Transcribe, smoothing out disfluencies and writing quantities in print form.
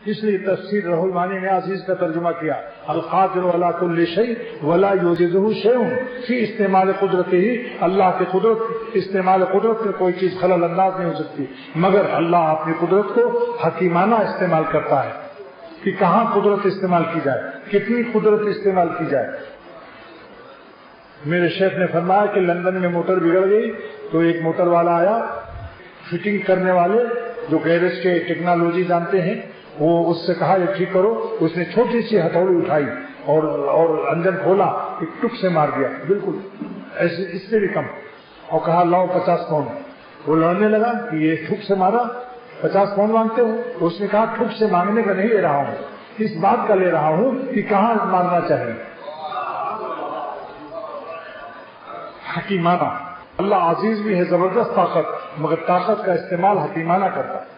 اس لیے تفسیر روح المعانی میں عزیز کا ترجمہ کیا القادر علی کل شیء ولا یعجزہ شیء فی استعمال قدرت ہی، اللہ کی قدرت استعمال قدرت میں کوئی چیز خلل انداز نہیں ہو سکتی، مگر اللہ اپنی قدرت کو حکیمانہ استعمال کرتا ہے کہ کہاں قدرت استعمال کی جائے، کتنی قدرت استعمال کی جائے۔ میرے شیخ نے فرمایا کہ لندن میں موٹر بگڑ گئی تو ایک موٹر والا آیا، فٹنگ کرنے والے جو گیرج کے ٹیکنالوجی جانتے ہیں، وہ اس سے کہا یہ ٹھیک کرو، اس نے چھوٹی سی ہتھوڑی اٹھائی اور انجن کھولا، ایک ٹک سے مار دیا، بالکل ایسے اس سے بھی کم، اور کہا لاؤ 50 پاؤنڈ۔ وہ لڑنے لگا کہ یہ ٹھک سے مارا، 50 پاؤنڈ مانگتے ہو؟ اس نے کہا ٹھک سے مانگنے کا نہیں لے رہا ہوں، اس بات کا لے رہا ہوں کہ کہاں مارنا چاہیے۔ حکیمانہ، اللہ عزیز بھی ہے، زبردست طاقت، مگر طاقت کا استعمال حکیمانہ کرتا ہے۔